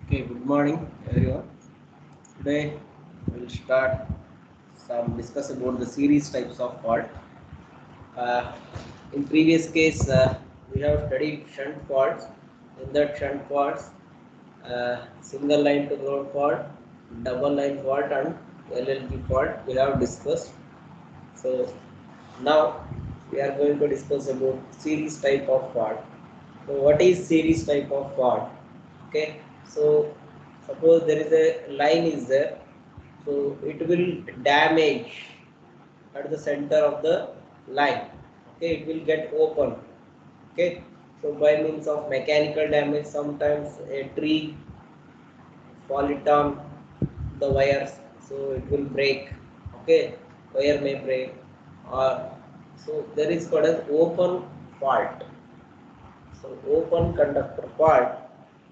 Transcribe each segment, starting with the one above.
Okay, good morning everyone. Today we'll start some discuss about the series types of fault. Uh, in previous case, we have studied shunt faults. In that shunt faults, single line to ground fault, double line fault, and LLG fault we have discussed. So now we are going to discuss about series type of fault. So what is series type of fault? Okay, so suppose there is a line is there, so it will damage at the center of the line. Okay, it will get open. Okay, so by means of mechanical damage, sometimes a tree fall it down the wires, so it will break. Okay, wire may break, or so there is called as open fault. So open conductor fault,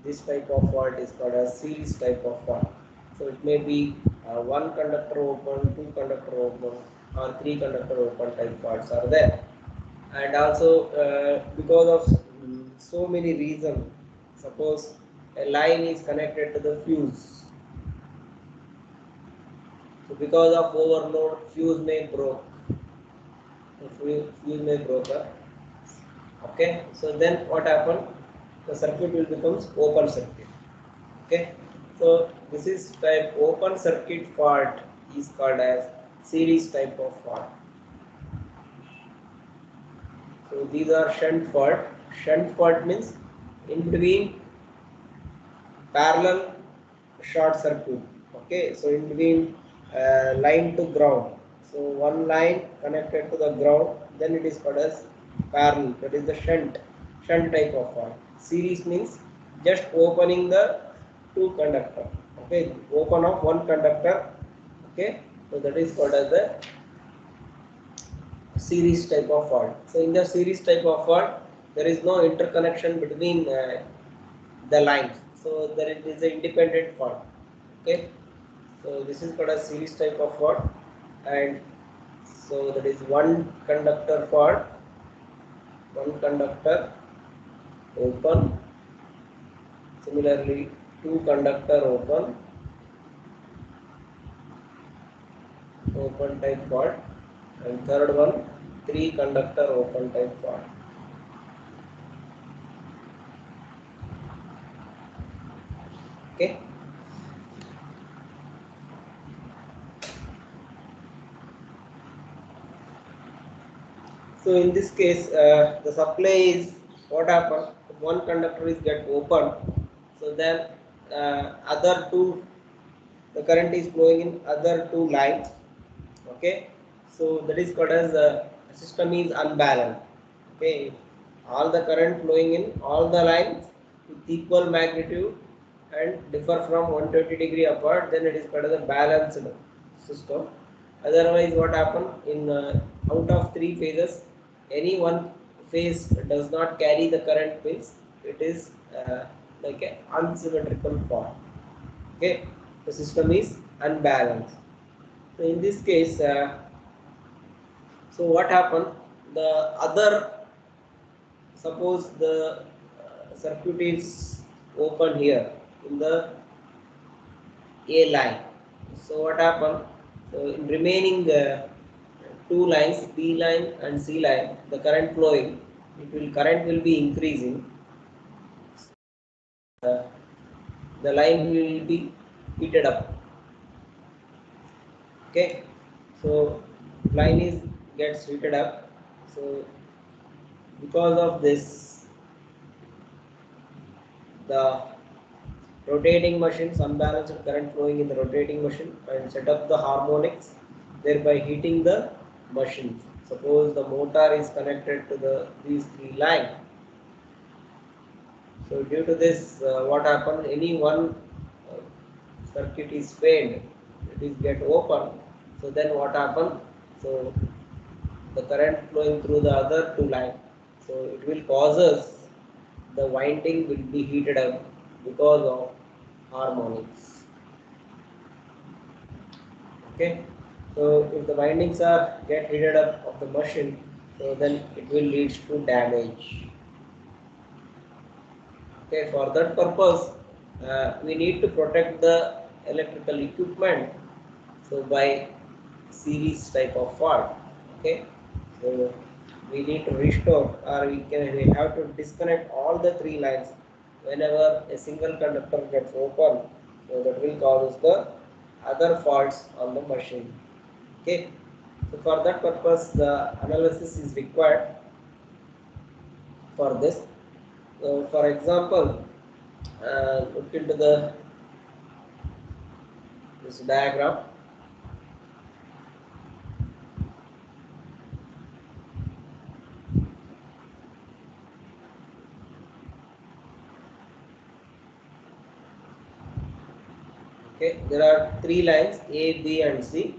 this type of fault is called a series type of fault. So it may be one conductor open, two conductor open, or three conductor open type faults are there. And also because of so many reasons, suppose a line is connected to the fuse. So because of overload, fuse may broke. Fuse may broke up. Okay, so then what happened? The circuit will becomes open circuit. Okay, so this is type open circuit fault is called as series type of fault. So these are shunt fault. Shunt fault means in between parallel short circuit. Okay, so in between line to ground. So one line connected to the ground, then it is called as parallel. That is the shunt type of fault. Series means just opening the two conductor. Okay, open of one conductor. Okay, so that is called as the series type of fault. So in the series type of fault, there is no interconnection between the lines. So there it is an independent fault. Okay, so this is called a series type of fault, and so that is one conductor fault, one conductor open. Similarly, two conductor open type fault, and third one three conductor open type fault. Okay. So in this case, the supply is what happens? One conductor is get open, so then other two, the current is flowing in other two lines. Okay, so that is called as system is unbalanced. Okay, all the current flowing in all the lines with equal magnitude and differ from 120 degree apart, then it is called as a balanced system. Otherwise, what happen in out of three phases, any one phase does not carry the current means it is like an unsymmetrical form. Okay, the system is unbalanced. So in this case, so what happened? The other, suppose the circuit is open here in the A line. So what happened? So in remaining two lines, B line and C line, the current flowing, current will be increasing. Uh, the line will be heated up. Okay, so line is gets heated up. So because of this, the rotating machines unbalanced current flowing in the rotating machine and set up the harmonics, thereby heating the machine. Suppose the motor is connected to these three lines. So due to this, what happened? Any one uh, circuit is failed, it is get open. So then what happened? So the current flowing through the other two lines. So it will causes the winding will be heated up because of harmonics. Okay, so if the windings are get heated up of the machine, so then it will lead to damage. Okay, for that purpose, we need to protect the electrical equipment, so by series type of fault. Okay, so we need to restore, or we have to disconnect all the three lines whenever a single conductor gets open, so that will cause the other faults on the machine. Okay, so for that purpose the analysis is required for this. So for example, look into this diagram. Okay, there are three lines A, B, and C.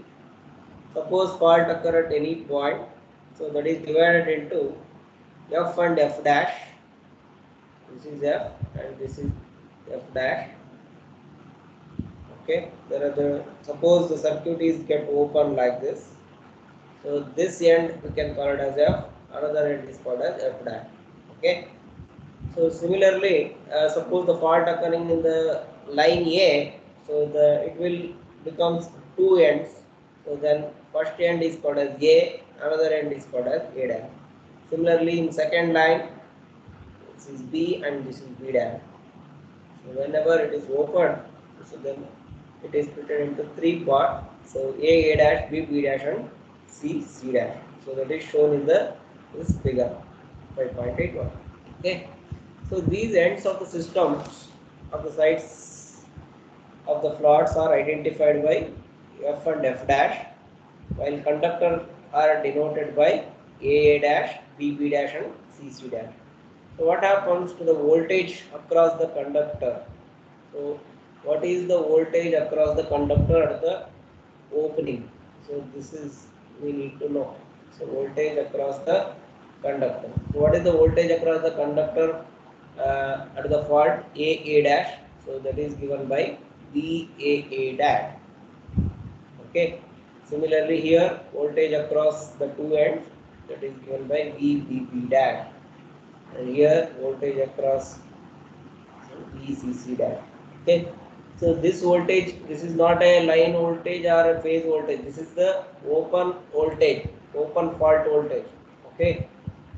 Suppose fault occur at any point, so that is divided into F and F dash. This is F and this is F dash. Okay, there are the, suppose the circuit is get open like this. So this end we can call it as F, another end is called as F dash. Okay. So similarly, suppose the fault occurring in the line A, so it will becomes two ends. So then first end is called as A, another end is called as A dash. Similarly, in second line, this is B and this is B dash. So whenever it is open, so then it is split into three parts. So A dash, B dash, and C dash. So that is shown in this figure 5.81. Okay. So these ends of the system of the sides of the plots are identified by F and F dash, while conductor are denoted by A dash, B dash, and C dash. So what happens to the voltage across the conductor? So what is the voltage across the conductor at the opening? So this is we need to know. So voltage across the conductor. So what is the voltage across the conductor at the fault A dash? So that is given by B dash. Okay. Similarly here voltage across the two ends, that is given by B dash, and here voltage across VCC dash. Okay. So this voltage, this is not a line voltage or a phase voltage. This is the open voltage, open fault voltage. Okay.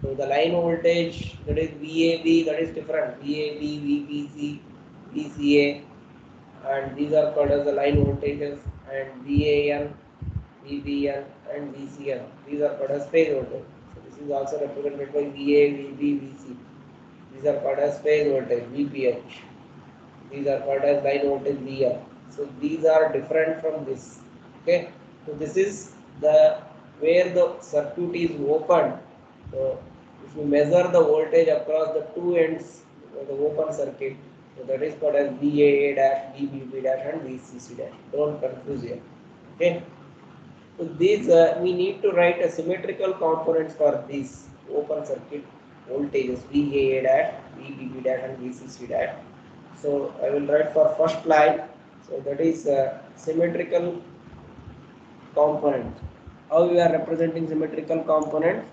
So the line voltage, that is VAB, that is different. VAB, VBC, VCA, and these are called as the line voltages, and VAN, VBN, and VCN. These are called as phase voltage. So this is also represented by VA, VB, VC. These are called as phase voltage, VPH. These are called as line voltage VR. So these are different from this. Okay. So this is the where the circuit is open. So if you measure the voltage across the two ends of the open circuit, so that is called as VAA dash, VBB dash, and VCC dash. Don't confuse here. Okay. So these we need to write a symmetrical components for these open circuit voltages VAA dash, VBB dash, and VCC dash. So I will write for first line. So that is symmetrical component. How we are representing symmetrical component?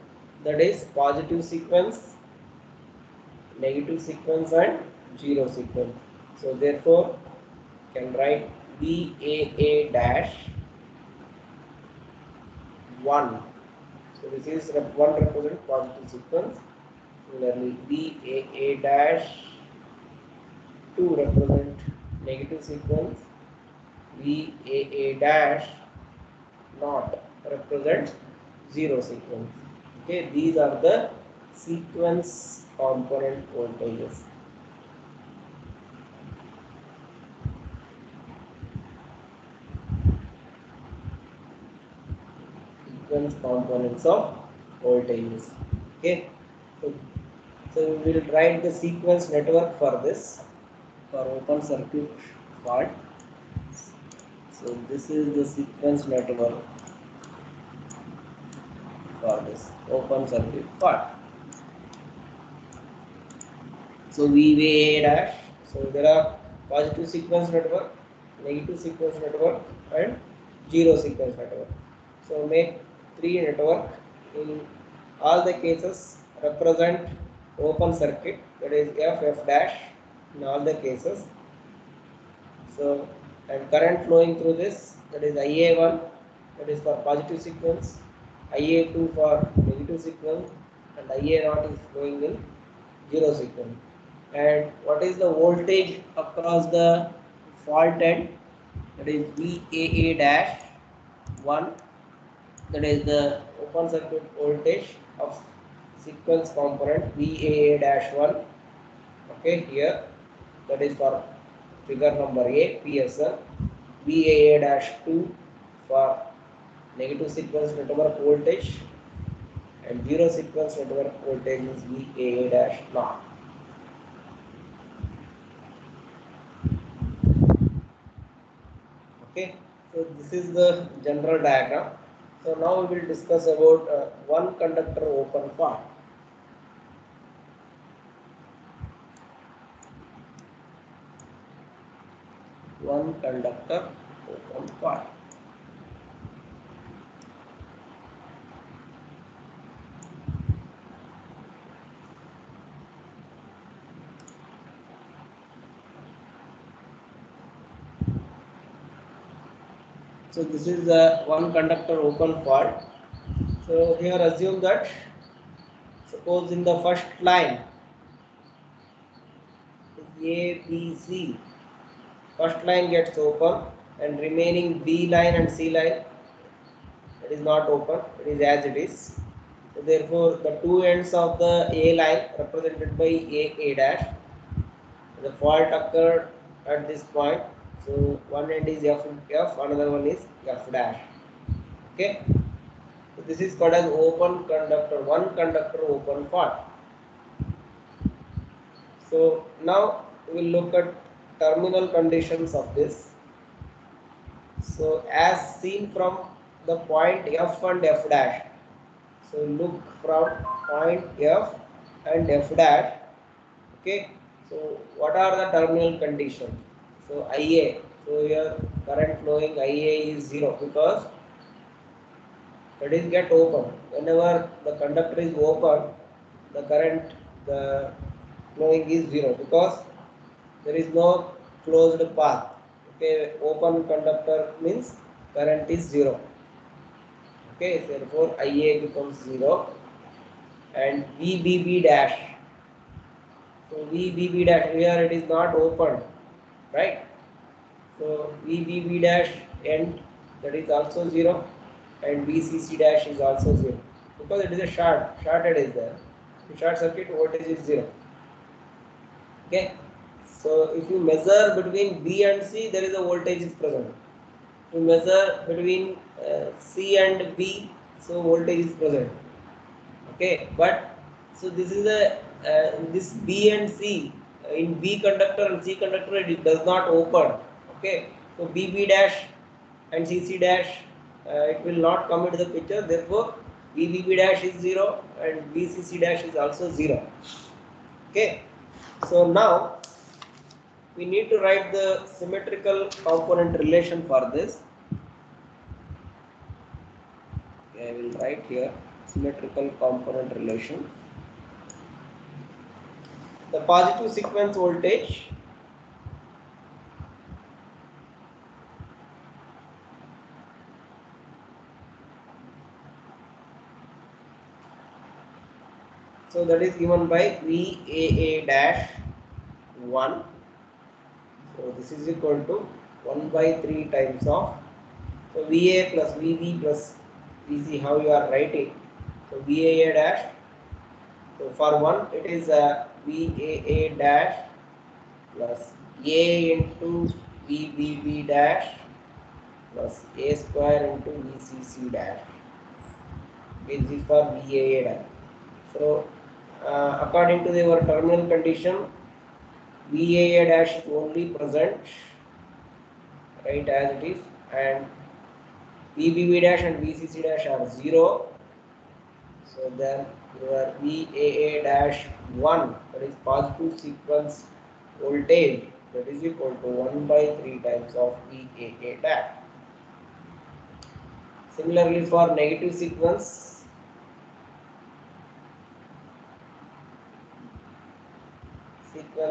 That is positive sequence, negative sequence, and zero sequence. So therefore, can write VAA dash 1. So this is one represent positive sequence. Similarly, VAA dash 2 represent negative sequence. VAA dash not represents zero sequence. Okay, these are the sequence component voltages. Sequence components of voltages. Okay, so we will write the sequence network for this, for open circuit fault. So this is the sequence network for this open circuit fault. So VA dash. So there are positive sequence network, negative sequence network, and zero sequence network. So make three network. In all the cases represent open circuit, that is F dash in all the cases. So, and current flowing through this, that is IA1, that is for positive sequence, IA2 for negative sequence, and IA0 is flowing in zero sequence. And what is the voltage across the fault end? That is VAA dash 1, that is the open circuit voltage of sequence component VAA dash 1. Okay, here that is for figure number A, PSL. VAA dash 2 for negative sequence network voltage, and zero sequence network voltage is VAA dash naught. Okay, so this is the general diagram. So now we will discuss about one conductor open part. One conductor open part. So this is the one conductor open part. So here assume that suppose in the first line A, B, C, first line gets open and remaining B line and C line, it is not open, it is as it is. So therefore the two ends of the A line represented by A dash, the fault occurred at this point. So one end is F, another one is F dash. Okay. So this is called as open conductor, one conductor open part. So now we will look at terminal conditions of this. So as seen from the point F and F dash. So look from point F and F dash. Okay. So what are the terminal conditions? So IA. So here current flowing IA is 0 because that is get open. Whenever the conductor is open, the current the flowing is 0 because there is no closed path. Okay, open conductor means current is 0. Okay, therefore IA becomes 0 and VBB dash. So VBB dash here it is not open, right? So VBB dash end, that is also 0 and VCC dash is also 0 because it is a shorted is there. The short circuit voltage is 0. Okay. So if you measure between B and C, there is a voltage is present. To measure between C and B, so voltage is present. Okay, but so this is a this B and C in B conductor and C conductor it does not open. Okay, so BB dash and CC dash it will not come into the picture. Therefore, BBB dash is 0 and BCC dash is also 0. Okay, so now we need to write the symmetrical component relation for this. Okay, I will write here symmetrical component relation. The positive sequence voltage so that is given by VAA dash 1. So this is equal to 1 by 3 times of so VA plus VB plus VC, how you are writing. So VAA dash. So for 1 it is VAA dash plus A into VBB dash plus A square into VCC dash. This is for VAA dash. So according to our terminal condition, VAA dash is only present, right, as it is, and VBB dash and VCC dash are 0. So then your VAA dash 1, that is positive sequence voltage, that is equal to 1 by 3 times of VAA dash. Similarly for negative sequence,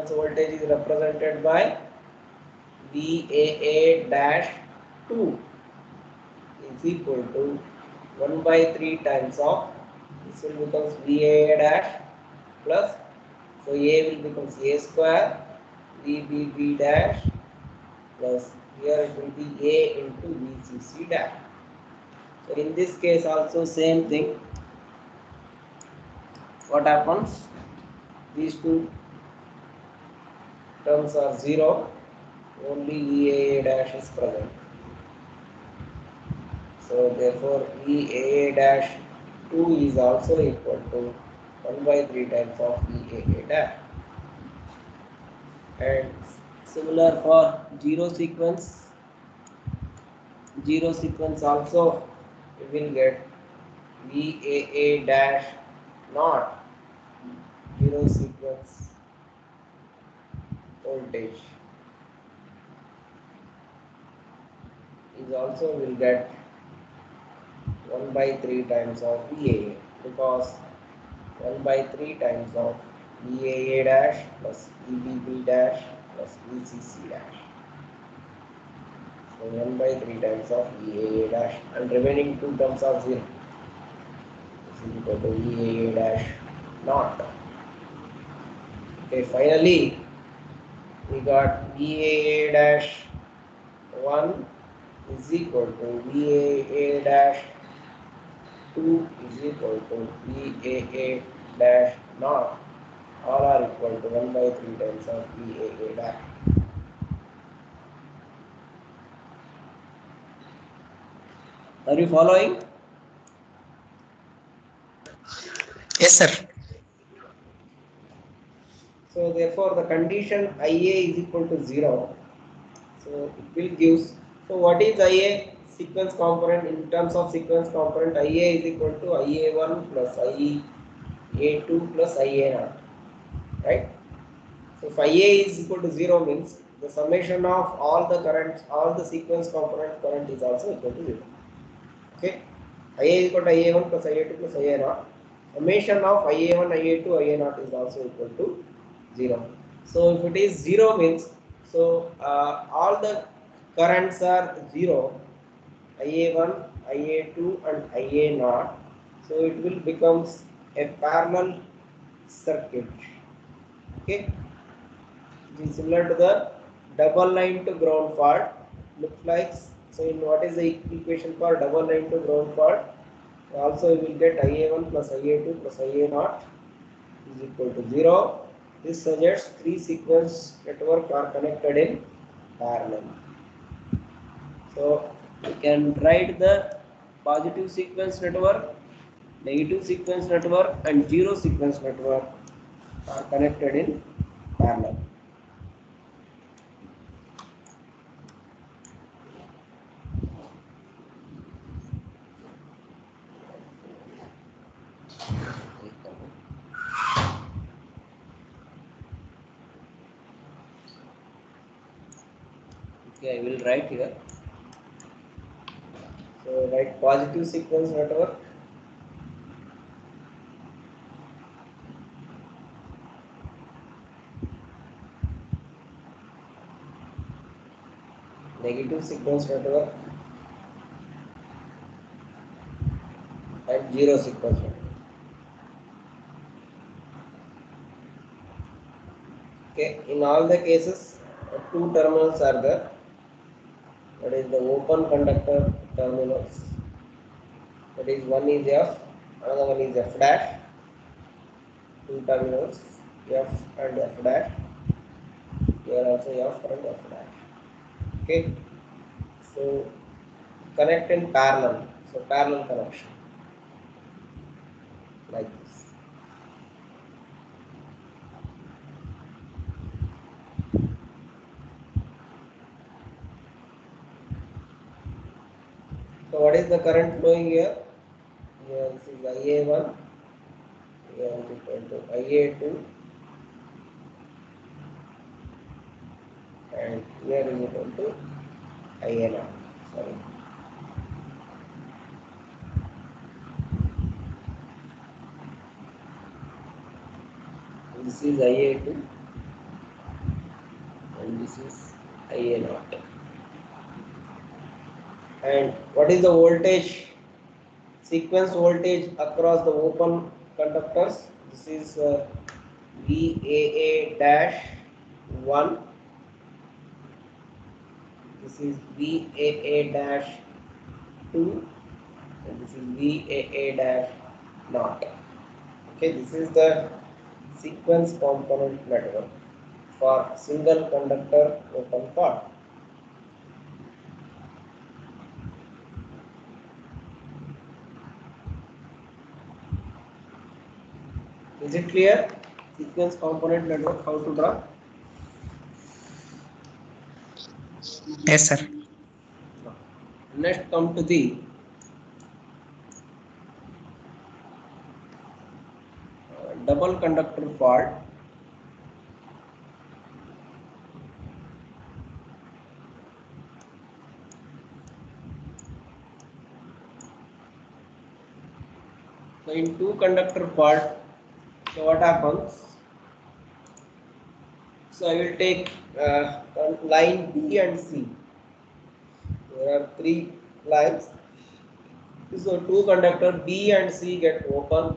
voltage is represented by VAA dash 2 is equal to 1 by 3 times of, this will becomes VAA dash plus, so A will becomes A square, VBB dash plus, here it will be A into VCC dash. So in this case also same thing. What happens? These two terms are 0, only VAA dash is present. So therefore VAA dash 2 is also equal to 1 by 3 times of VAA dash. And similar for zero sequence also we will get VAA dash not zero sequence voltage is also will get 1 by 3 times of VAA, because 1 by 3 times of VAA dash plus VBB dash plus VCC dash. So 1 by 3 times of VAA dash, and remaining two terms are 0. This is equal to VAA dash not. Okay, finally we got VAA dash 1 is equal to VAA dash 2 is equal to VAA dash not. All are equal to 1 by 3 times of VAA dash. Are you following? Yes, sir. So therefore the condition IA is equal to 0. So it will give. So what is IA? Sequence component. In terms of sequence component, IA is equal to IA1 plus IA2 plus IA0. Right? So if IA is equal to 0 means the summation of all the currents, all the sequence component current is also equal to 0. Okay? IA is equal to IA1 plus IA2 plus IA0. Summation of IA1, IA2, IA0 is also equal to 0. So if it is 0 means, so all the currents are 0, IA1, IA2 and IA0. So it will becomes a parallel circuit. Okay, it is similar to the double line to ground fault. Looks like, so in what is the equation for double line to ground fault? Also we will get IA1 plus IA2 plus IA0 is equal to 0. This suggests three sequence network are connected in parallel. So we can write the positive sequence network, negative sequence network and zero sequence network are connected in parallel. Okay, I will write here. So write positive sequence network, negative sequence network and zero sequence network. Okay, in all the cases, two terminals are there. That is the open conductor terminals. That is one is F, another one is F dash. Two terminals, F and F dash. Here also F and F dash. Okay, so connect in parallel. So parallel connection like this. So what is the current flowing here? Here this is IA1, here is equal to IA2, and here is equal to IA0. Sorry. This is IA2 and this is Ia naught. And what is the voltage? Sequence voltage across the open conductors. This is VAA dash 1. This is VAA dash 2. And this is VAA dash naught. Okay, this is the sequence component network for single conductor open part. Is it clear? Sequence component network, how to draw? Yes, sir. Next, come to the double conductor fault. So in two conductor fault, so what happens? So I will take line B and C. There are three lines. So two conductor B and C get open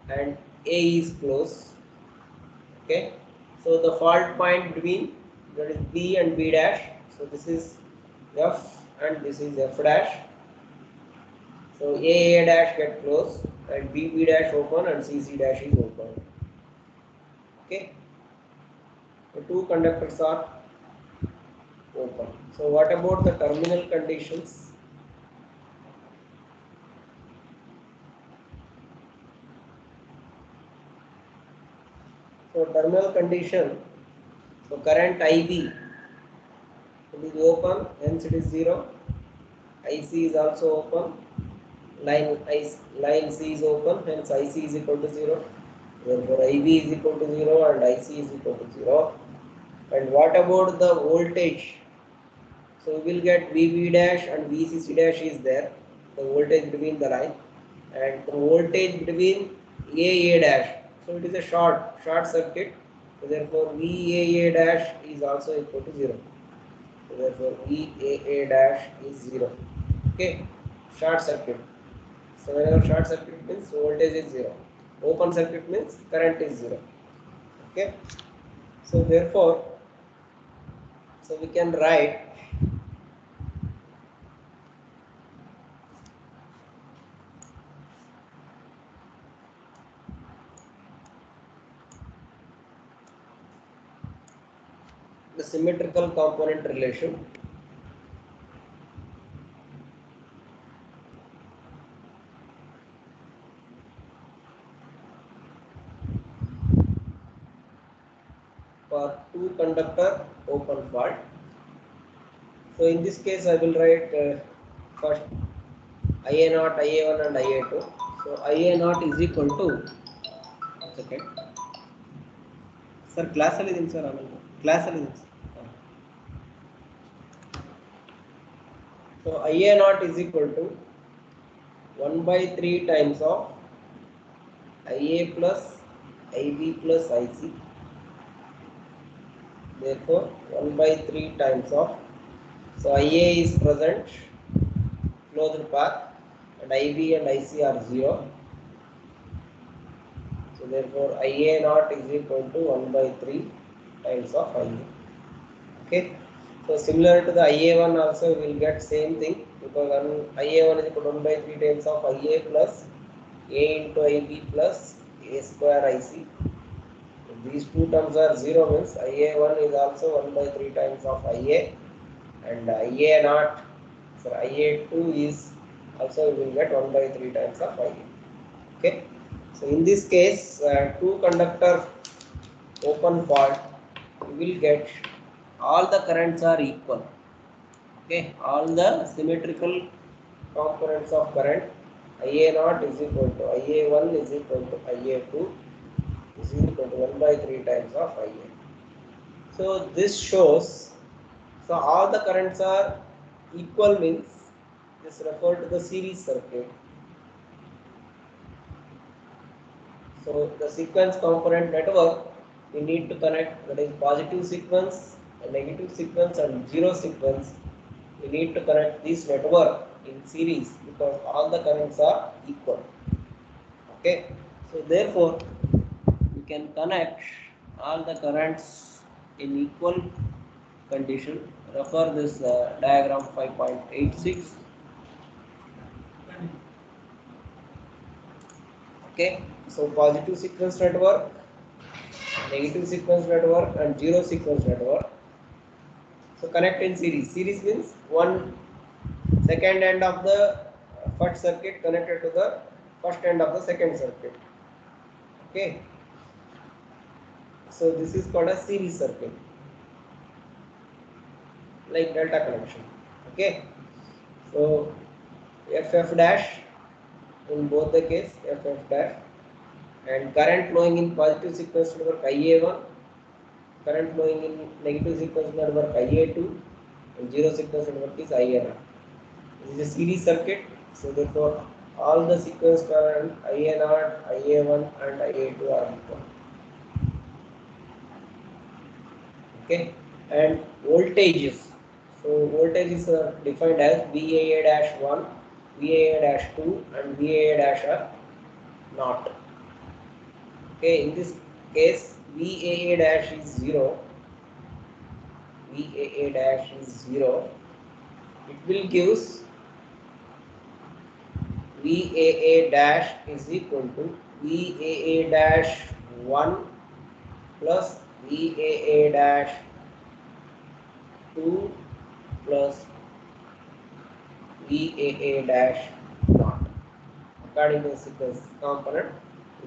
and A is closed. Okay. So the fault point between, that is B and B dash. So this is F and this is F dash. So A dash get closed and B dash open and C dash is open. Okay. The two conductors are open. So what about the terminal conditions? So terminal condition, so current IB, it is open, hence it is 0. IC is also open, line C is open, hence IC is equal to 0. Therefore IB is equal to 0 and IC is equal to 0. And what about the voltage? So we will get VB dash and VCC dash is there, the voltage between the line, and the voltage between A dash. So it is a short circuit. So therefore VAA dash is also equal to 0. So therefore VAA dash is 0. Okay, short circuit. So whenever short circuit means voltage is 0. Open circuit means current is 0. Okay. So therefore, so we can write the symmetrical component relation. For two conductor open fault. So in this case I will write first IA0, IA1 and IA2. So IA0 is equal to, second. Sir, class ಅಲ್ಲಿ ಇದೀನಿ sir, ಆಮೇಲೆ class ಅಲ್ಲಿ ಇದೀನಿ. So IA0 is equal to 1 by 3 times of IA plus IB plus IC. Therefore 1 by 3 times of, so IA is present, closed path, and IB and IC are 0. So therefore IA0 is equal to 1 by 3 times of IA. Okay. So similar to the IA1 also we will get same thing, because IA1 is equal to 1 by 3 times of IA plus A into IB plus A square IC. So these two terms are 0 means IA1 is also 1 by 3 times of IA, and IA0, so IA2 is also we will get 1 by 3 times of IA. Okay. So in this case, two conductor open fault, we will get all the currents are equal. Okay, all the symmetrical components of current, IA0 is equal to IA1 is equal to IA2 is equal to 1 by 3 times of IA. So this shows, so all the currents are equal means this refer to the series circuit. So the sequence component network, we need to connect, that is positive sequence a negative sequence and zero sequence, we need to connect this network in series because all the currents are equal. Okay, so therefore we can connect all the currents in equal condition. Refer this diagram 5.86. Okay, so positive sequence network, negative sequence network and zero sequence network. So connect in series. Series means one second end of the first circuit connected to the first end of the second circuit. Okay, so this is called a series circuit, like delta connection. Okay, so FF dash in both the case, FF dash, and current flowing in positive sequence network IA1, current flowing in negative sequence network IA2, and zero sequence network is IA0. This is a series circuit, so therefore all the sequence current IA0, IA1 and IA2 are equal. Okay, and voltages. So voltages are defined as VAA-1, VAA-2 and VAA- are not. Okay, in this case VAA- is 0, VAA- is 0, it will gives VAA- is equal to VAA-1 plus VAA-2 plus VAA-not. According to the sequence component,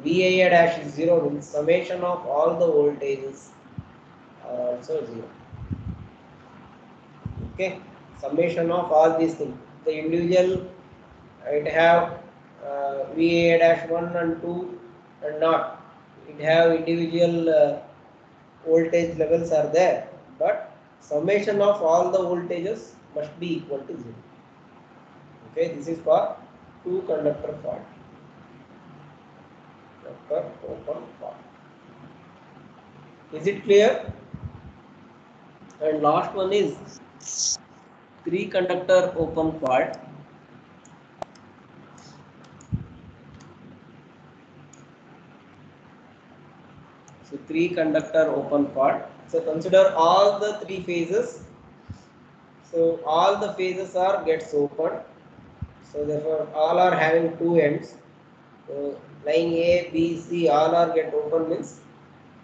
VAA- is 0 means summation of all the voltages are also 0. Okay, summation of all these things. The individual it have VAA-1 and 2 and not. It have individual voltage levels are there, but summation of all the voltages must be equal to 0. Okay, this is for two conductor fault. Conductor open fault. Is it clear? And last one is three conductor open fault. So three conductor open fault. So consider all the three phases. So all the phases are gets open. So therefore all are having two ends. So line A, B, C all are get open means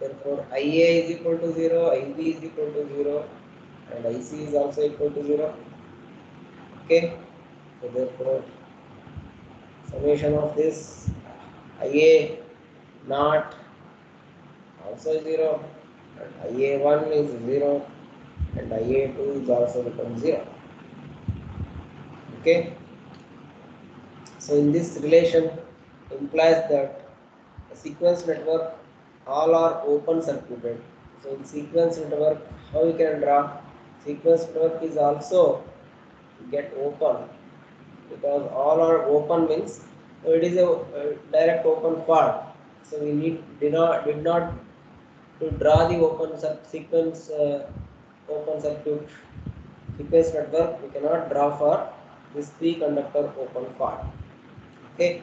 therefore IA is equal to 0, IB is equal to 0 and IC is also equal to 0. Okay. So therefore summation of this IA not also 0 and IA1 is 0 and IA2 is also become 0. Okay. So in this relation implies that a sequence network all are open circuited. So in sequence network how you can draw? Sequence network is also get open because all are open means so it is a direct open fault. So we did not to draw the open sequence open circuit sequence network. We cannot draw for this three conductor open fault. Okay,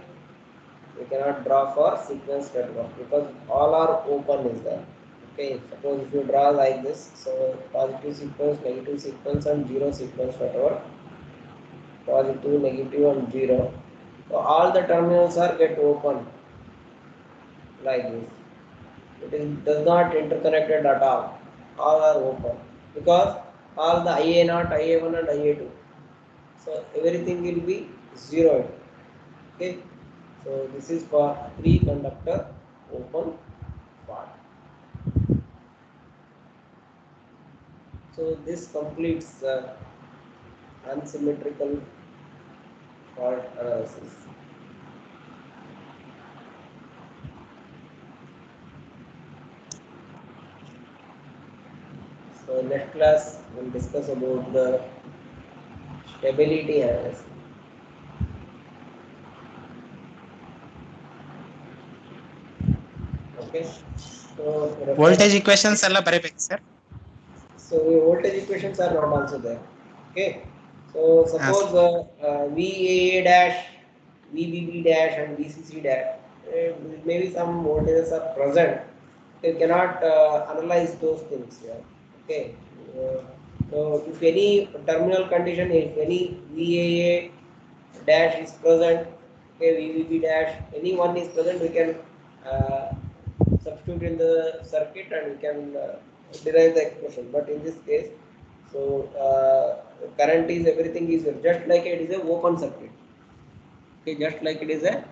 we cannot draw for sequence network because all are open is there. Okay, suppose if you draw like this, so positive sequence, negative sequence and zero sequence network, positive, negative and zero. So all the terminals are get open like this. It is does not interconnected at all. All are open because all the IA0, IA1 and IA2. So everything will be zeroed. Okay. So this is for three conductor open part. So this completes the unsymmetrical fault analysis. So next class we'll discuss about the stability analysis. Okay. So refer voltage equations ಎಲ್ಲ ಬರೀಬೇಕು sir. So voltage equations are not also there. Okay. So suppose VAA dash, VBB dash, and VCC dash. Maybe some voltages are present. You cannot analyze those things here. Okay. Uh, so if any terminal condition, if any VAA dash is present, okay, VBB dash, any one is present, we can substitute in the circuit and we can derive the expression. But in this case, so current is everything is just like it is a open circuit. Okay, just like it is a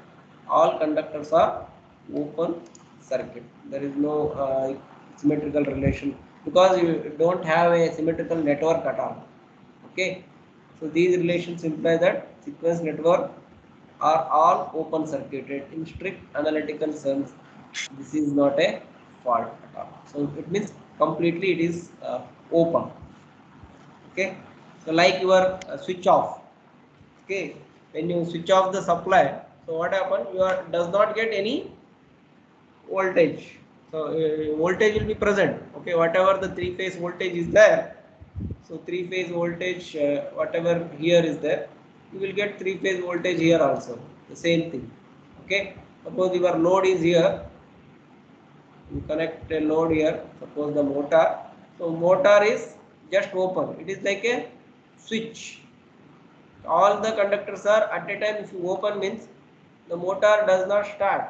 all conductors are open circuit. There is no symmetrical relation because you don't have a symmetrical network at all. Okay, so these relations imply that sequence network are all open circuited in strict analytical sense. This is not a fault at all. So it means completely it is open. Okay, so like your switch off. Okay, when you switch off the supply, so what happens? You are does not get any voltage. So voltage will be present. Okay, whatever the three phase voltage is there. So three phase voltage, whatever here is there, you will get three phase voltage here also. The same thing. Okay, suppose your load is here. You connect a load here. Suppose the motor. So motor is just open. It is like a switch. All the conductors are at a time. If you open means the motor does not start.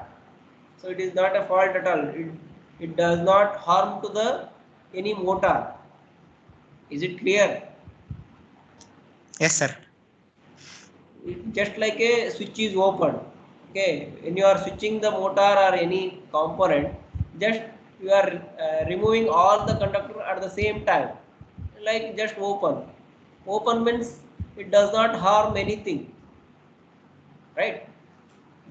So it is not a fault at all. It does not harm to the any motor. Is it clear? Yes, sir. Just like a switch is open. Okay, when you are switching the motor or any component, just you are removing all the conductor at the same time, like just open means it does not harm anything, right?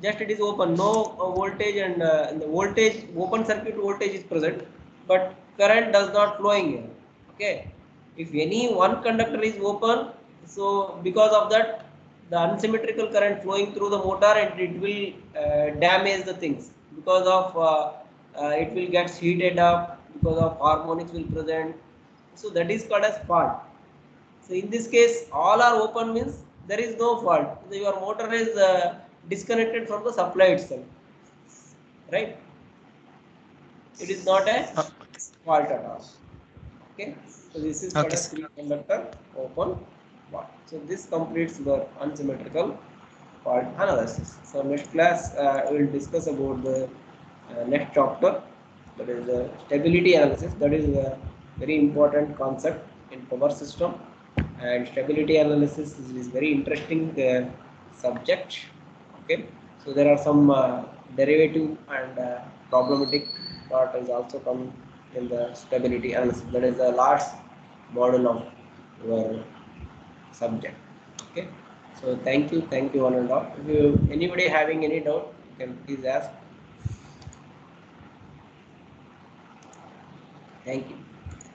Just it is open, no voltage, and the voltage open circuit voltage is present, but current does not flowing here. Okay, if any one conductor is open, so because of that the unsymmetrical current flowing through the motor and it will damage the things because of it will get heated up because of harmonics will present, so that is called as fault. So in this case, all are open means there is no fault. So your motor is disconnected from the supply itself, right? It is not a Oh, fault at all. Okay. So this is called okay, as sir. three conductor open fault. So this completes the unsymmetrical fault analysis. So next class we will discuss about the next chapter, that is stability analysis. That is a very important concept in power system, and stability analysis is very interesting subject. Okay, so there are some derivative and problematic part is also come in the stability analysis. That is the last model of your subject. Okay, so thank you one and all. If you anybody having any doubt, you can please ask. Thank you.